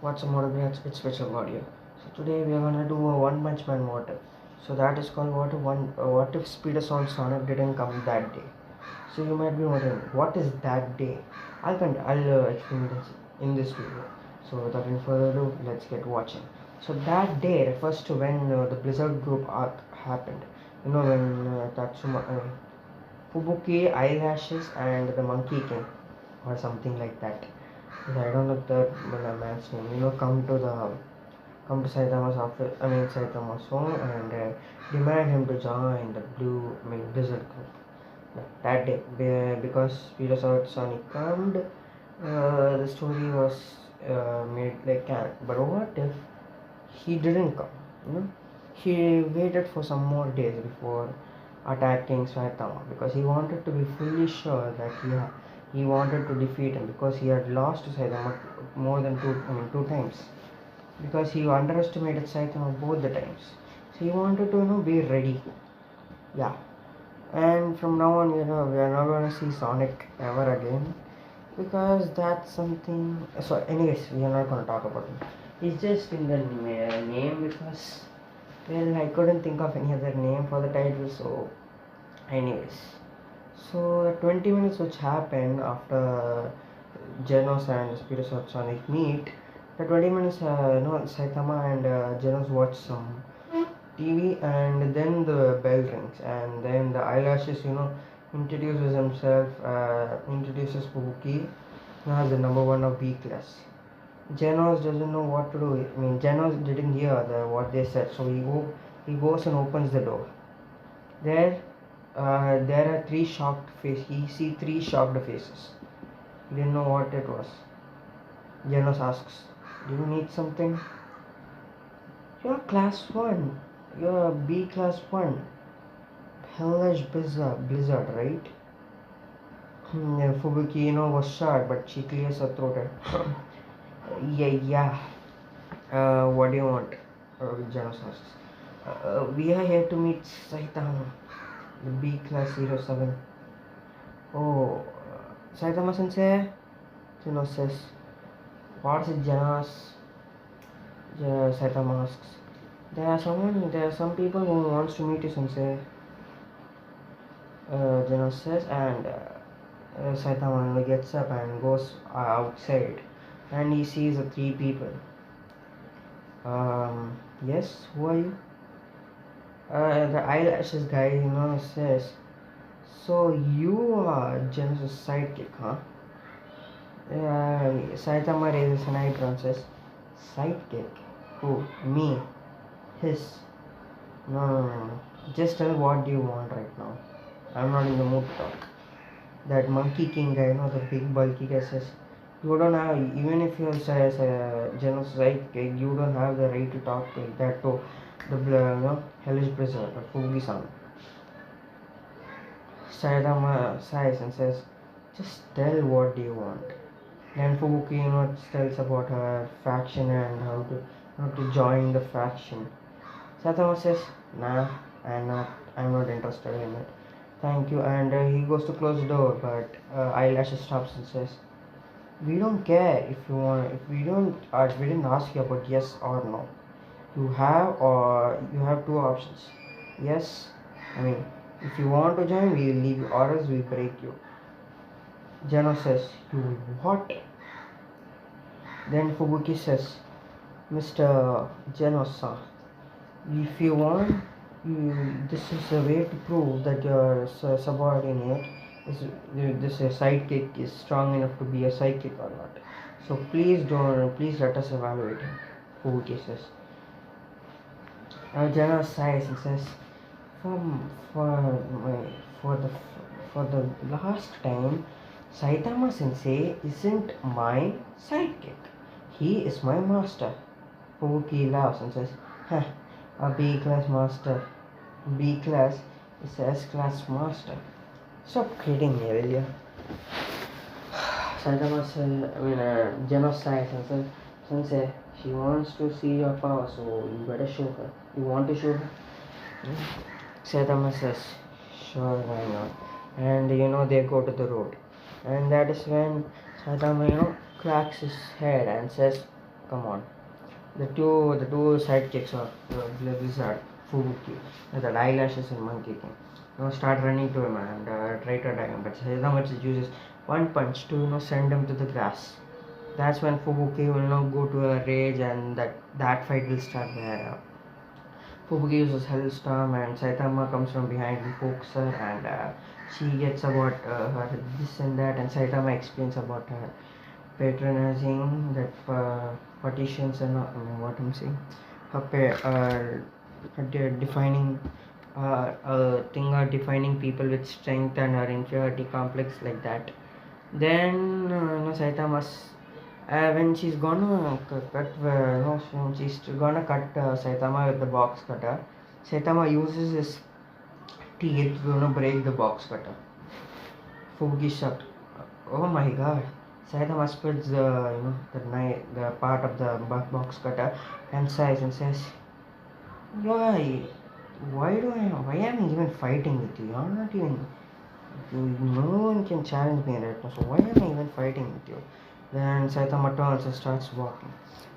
What's a model brand? It's special audio. So today we are gonna do a One Punch Man what if. So that is called what if Speedo-Sound-Sonic didn't come that day. So you might be wondering, what is that day? I'll explain it in this video. So without any further ado, let's get watching. So that day refers to when the Blizzard Group arc happened. You know when Fubuki, Eyelashes, and the Monkey King, or something like that. I don't know the man's name. Come to Saitama's office. I mean Saitama's home and demand him to join the Blizzard group. That day, because Speedo-Sound-Sonic come, the story was made like canon. But what if he didn't come? You know, he waited for some more days before attacking Saitama because he wanted to be fully sure that he wanted to defeat him because he had lost to Saitama more than two times because he underestimated Saitama both the times. So he wanted to be ready. Yeah. And from now on, we are not going to see Sonic ever again because that's something. So, anyways, we are not going to talk about him. He's just in the name because, well, I couldn't think of any other name for the title. So, anyways, so the 20 minutes which happened after Genos and Speedo-Sound-Sonic meet, the 20 minutes, Saitama and Genos watch some TV, and then the bell rings, and then the Eyelashes, introduces himself, introduces Fubuki as the number one of B class. Genos doesn't know what to do. Genos didn't hear what they said, so he goes and opens the door. There are three shocked faces. He sees three shocked faces. He didn't know what it was. Genos asks, "Do you need something?" "You're class 1. You're B class 1. Hellish Blizzard, right?" Fubuki, was shocked, but she clears her throat. Yeah. What do you want? Genos asks. We are here to meet Saitama, the B class 07. "Oh, Saitama sensei?" Genos says. "What's it, Genos?" Saitama asks. There are some people who wants to meet you, sensei. Genos says, and Saitama gets up and goes outside, and he sees the three people. Yes, who are you? The Eyelashes guy, says, "So you are Genos' sidekick, huh?" Saitama raises an eyebrow and says, "Sidekick? Who? Me? His? No. Just tell what do you want right now. I'm not in the mood to talk." That Monkey King guy, the big bulky guy says, "You don't have, even if you're Genos sidekick, you don't have the right to talk like that to the hellish Blizzard or Fugi-san." Saitama sighs and says, "Just tell what do you want." Then Fubuki, tells about her faction and how to join the faction. Saitama says, "Nah, I'm not interested in it. Thank you." And he goes to close the door, but Eyelashes stops and says, "We don't care if you want. If we didn't ask you about yes or no. You have two options. Yes, if you want to join, we'll leave you, or else we'll break you." Genos says, "You what?" Then Fubuki says, "Mr. Genos, if you want, this is a way to prove that your subordinate this sidekick is strong enough to be a sidekick or not. So please let us evaluate him." Fubuki says. Genos sighs and says, For the last time, Saitama Sensei isn't my sidekick. He is my master." Fubuki laughs and says, "A B class master. B class is S class master. Stop kidding me, will you?" Genos sighs and says, "Sensei, she wants to see your power, so you better show her. You want to show her?" Saitama says, "Sure, why not?" And they go to the road. And that is when Saitama, cracks his head and says, Come on. The two sidekicks of the wizard, Fubuki, with the eyelashes and Monkey King, start running to him and try to attack him. But Saitama uses one punch to send him to the grass. That's when Fubuki will go to a rage, and that fight will start where Fubuki uses Hellstorm and Saitama comes from behind and pokes her, and she gets about her this and that, and Saitama explains about her patronizing that partitions and what I'm saying, her defining thing or defining people with strength and her inferiority complex like that. Then Saitama's when she's gonna cut no, when she's gonna cut Saitama with the box cutter, Saitama uses his teeth to break the box cutter. Fubuki shocked. Oh my god. Saitama splits the part of the box cutter and sighs and says, Why? Why am I even fighting with you? You're not even. No one can challenge me right now, so why am I even fighting with you? Then Saitama turns and starts walking.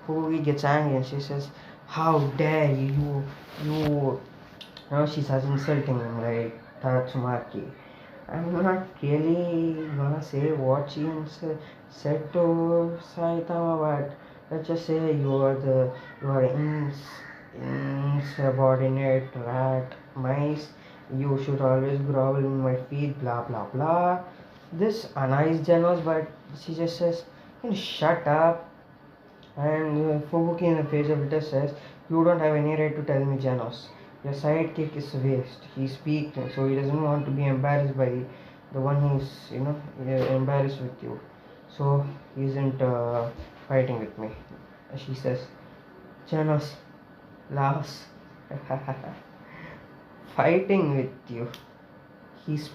Fubuki gets angry and she says, How dare you? You. Now she starts insulting him like Tatsumaki. I'm not really gonna say what she said to Saitama, but let's just say you are insubordinate rat mice. You should always grovel in my feet. Blah blah blah. This annoys Genos, but she just says, "Can you shut up?" And Fubuki in the face of it says, "You don't have any right to tell me, Genos. Your sidekick is waste. He's weak, so he doesn't want to be embarrassed by the one who's embarrassed with you. So he isn't fighting with me." She says, "Janos laughs, fighting with you. He's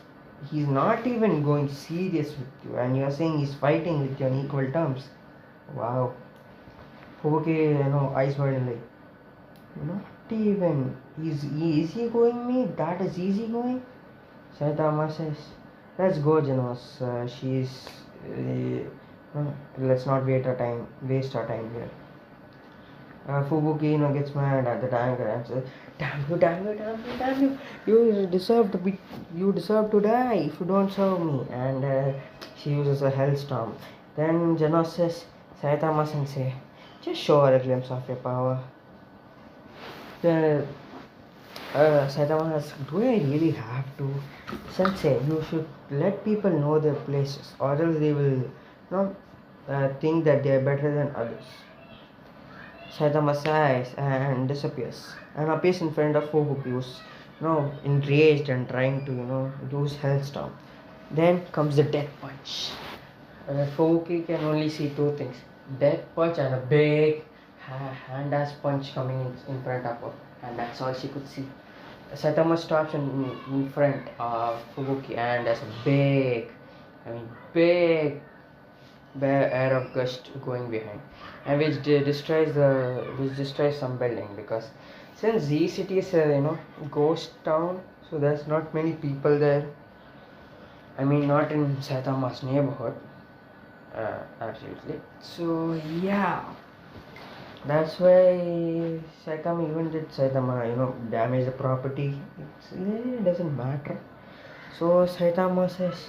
he's not even going serious with you, and you're saying he's fighting with you on equal terms. Wow." Okay, eyes wide like, not even. Is easy going me? That is easy going? Saitama says, let's go, Janos. She's. Let's not waste our time here. Fubuki, gets mad at the tanker and says, "Damn you, damn you, damn you, damn you! You deserve to die if you don't serve me." And she uses a hellstorm. Then Janos says, "Saitama Sensei, just show her a glimpse of your power." The Saitama asks, "Do I really have to?" Sensei, you should let people know their places, or else they will not think that they are better than others. Saitama sighs and disappears and appears in front of Fubuki, who's enraged and trying to use Hellstorm. Then comes the death punch. Fubuki can only see two things: death punch and a big hand-ass punch coming in front of her, and that's all she could see. Saitama stops in front of Fubuki and there's a big air of gust going behind, and which destroys some building, because since Z City is a ghost town, so there's not many people there. I mean, not in Saitama's neighborhood, absolutely. So yeah, that's why Saitama even did damage the property. It doesn't matter. So Saitama says,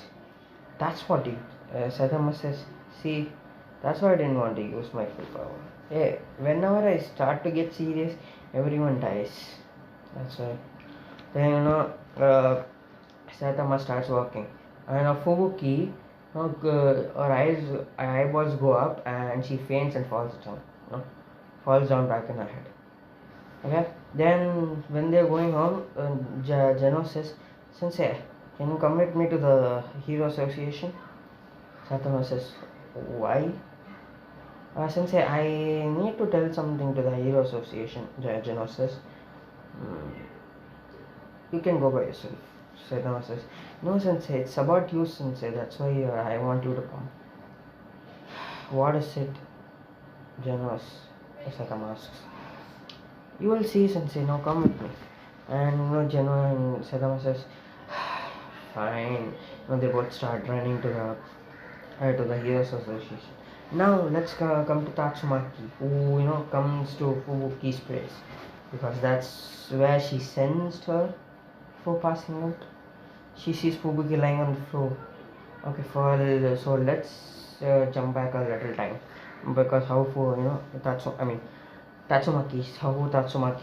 that's what he. Saitama says, see, that's why I didn't want to use my full power. Hey, whenever I start to get serious, everyone dies. That's why. Then Saitama starts walking, and Fubuki, her eyeballs go up, and she faints and falls down. Falls down back in her head. Okay. Then when they're going home, Geno says, "Sensei, can you come with me to the Hero Association?" Saitama says, "Why?" "Sensei, I need to tell something to the Hero Association." Geno says, "You can go by yourself." Saitama says, "No, Sensei, it's about you, Sensei. That's why I want you to come." "What is it?" Saitama asks. "You will see, Sensei. Now come with me." And Geno and Saitama says, "Fine." They both start running to the Heroes Association. Now let's come to Tatsumaki, who comes to Fubuki's place because that's where she sensed her for passing out. She sees Fubuki lying on the floor. Okay, so let's jump back a little time because how for Tatsumaki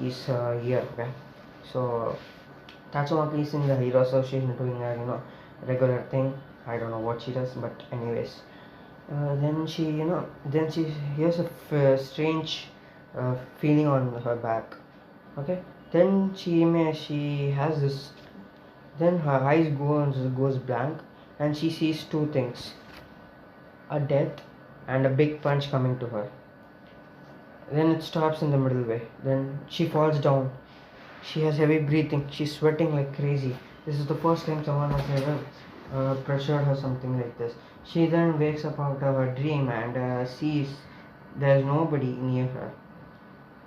is here. Okay, so Tatsumaki is in the Hero Association doing a regular thing. I don't know what she does, but anyways, then she hears a strange feeling on her back. Okay, then she has this. Then her eyes goes blank, and she sees two things: a death and a big punch coming to her. Then it stops in the middle way. Then she falls down. She has heavy breathing. She's sweating like crazy. This is the first time someone has ever pressured her something like this. She then wakes up out of her dream and sees there's nobody near her.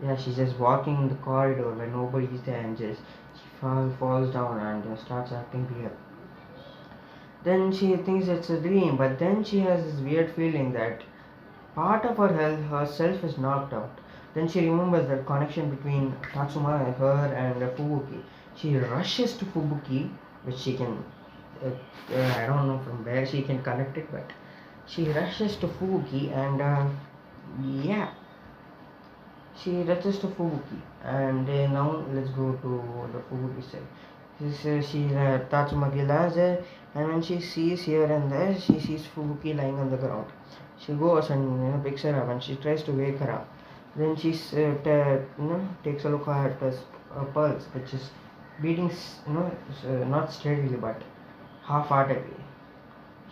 Yeah, she's just walking in the corridor where nobody's there and just she falls down and starts acting weird. Then she thinks it's a dream, but then she has this weird feeling that part of herself is knocked out. Then she remembers the connection between Tatsuma, her, and Fubuki. She rushes to Fubuki, which she can, I don't know from where she can connect it, but she rushes to Fubuki and yeah, she rushes to Fubuki. And now let's go to the Fubuki side. She Tatsumaki lands there, and when she sees here and there, she sees Fubuki lying on the ground. She goes and picks her up, and she tries to wake her up. Then she takes a look at her pulse, which is beating not steadily but half-heartedly.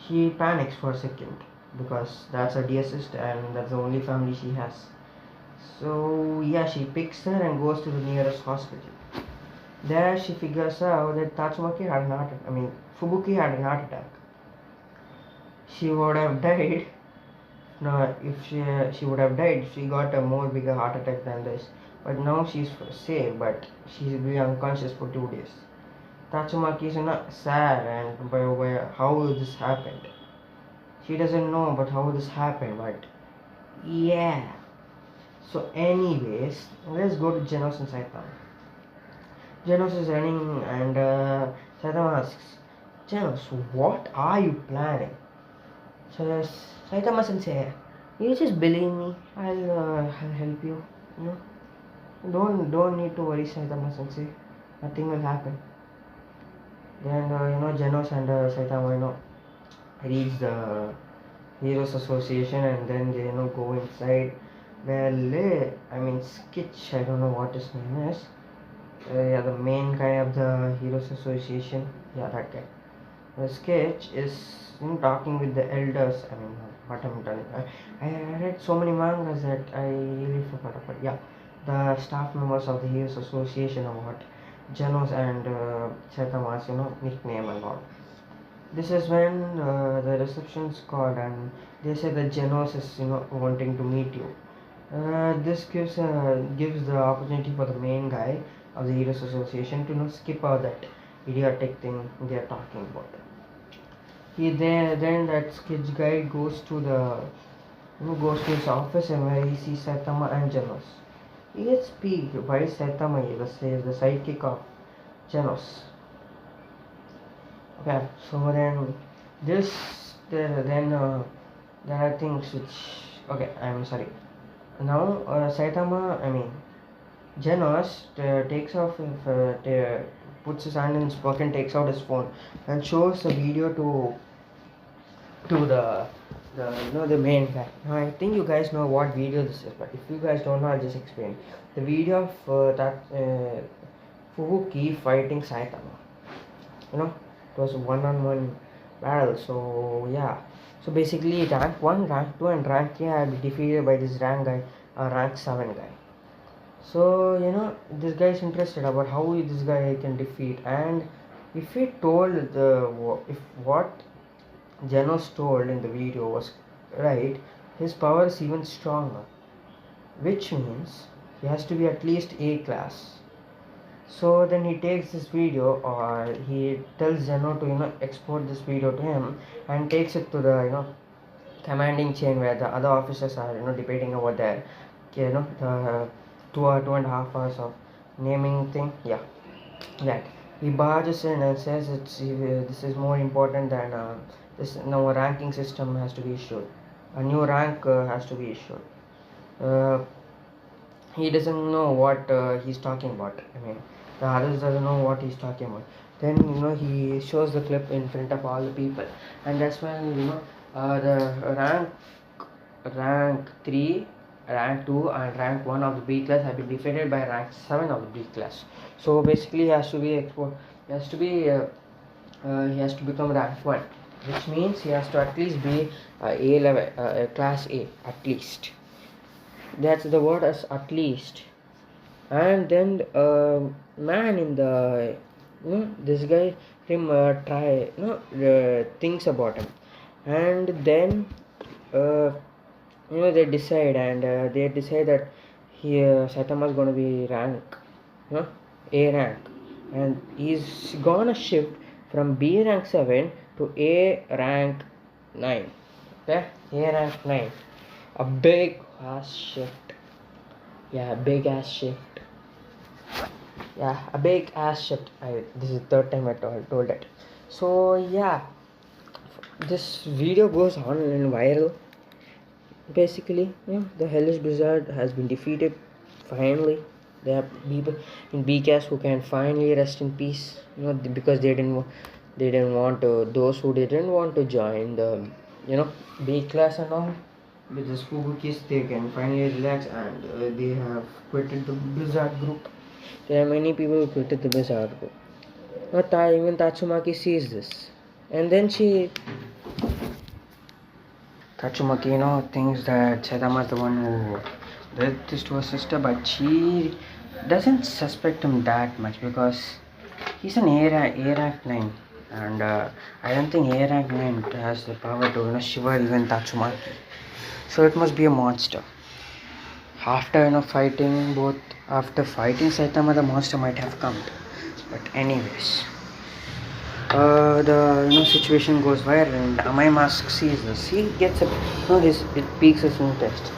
She panics for a second because that's her dearest and that's the only family she has. So yeah, she picks her and goes to the nearest hospital. There she figures out that Fubuki had an heart attack. She would have died. No, if she would have died, she got a more bigger heart attack than this. But now she's safe, but she's been unconscious for 2 days. Tatsumaki is sad and by how this happened. She doesn't know about how this happened, but yeah. So anyways, let's go to Genos and Saitama. Genos is running and Saitama asks, Genos, what are you planning? Says Saitama sensei, you just believe me. I'll help you. You know, don't need to worry, Saitama sensei. Nothing will happen. Then Genos and Saitama reach the Heroes Association and then they go inside. Well, Skitch. I don't know what his name is. Yeah, the main guy of the Heroes Association. Yeah, that guy. The sketch is talking with the elders. What I'm telling. I read so many mangas that I really forgot about. Yeah, the staff members of the Heroes Association about Genos and Saitama's nickname and all. This is when the reception's called and they say that Genos is wanting to meet you. This gives the opportunity for the main guy of the Heroes Association to skip out that idiotic thing they are talking about. Then that sketch guy goes to his office and where he sees Saitama and Genos. He gets peeved by Saitama, the sidekick of Genos. Okay, so then there are things which okay. I'm sorry. Now Genos takes off puts his hand in his pocket and takes out his phone and shows a video to the main guy. Now I think you guys know what video this is, but if you guys don't know, I'll just explain. The video of Fubuki fighting Saitama. It was a one-on-one battle. So yeah. So basically, rank 1, rank 2, and rank 3 had been defeated by this rank 7 guy. So this guy is interested about how this guy can defeat, and if he told if what Genos told in the video was right, his power is even stronger, which means he has to be at least A class. So then he takes this video, or he tells Zeno to export this video to him and takes it to the commanding chain where the other officers are debating about their the 2 and a half hours of naming thing. Yeah, that he barges in and says this is more important than this. Now a ranking system has to be issued, a new rank has to be issued. uh, he doesn't know what he's talking about. I mean, the others doesn't know what he's talking about. Then he shows the clip in front of all the people, and that's when the rank 3, rank 2, and rank 1 of the B class have been defeated by rank 7 of the B class. So basically, he has to be he has to become rank 1, which means he has to at least be A level, class A at least. That's the word, as at least. And then man in the this guy him try thinks about him, and then uh, they decide that Saitama is going to be rank, A rank, and he's gonna shift from B rank 7 to A rank 9. Okay, A rank 9, a big ass shift. Yeah, big ass shift. Yeah, a big ass shift. This is the third time I told it. So yeah, this video goes on and viral. Basically, the hellish blizzard has been defeated finally. There are people in BCAS who can finally rest in peace, because they didn't want to, those who didn't want to join the B class and all with the Spubukis, they can finally relax, and they have quitted the blizzard group. There are many people who quitted the blizzard group. Even Tatsumaki sees this, and then Tatsumaki, thinks that Saitama is the one who did this to her sister, but she doesn't suspect him that much because he's an A rank 9, and I don't think A rank 9 has the power to shiver even Tatsumaki. So it must be a monster. After fighting Saitama, the monster might have come. But anyways, the situation goes viral, and Amai Mask sees this. He gets it piques his interest.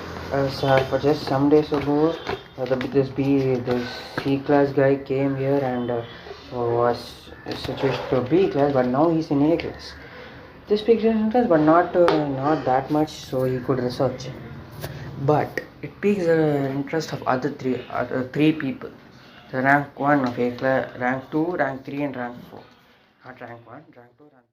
For just some days ago, this C class guy came here and was situated to B class, but now he's in A class. This piques his interest, but not that much, so he could research. But it piques the interest of other three people. The rank 1 of A class, rank 2, rank 3, and rank 4. Not rank 1, rank 2, rank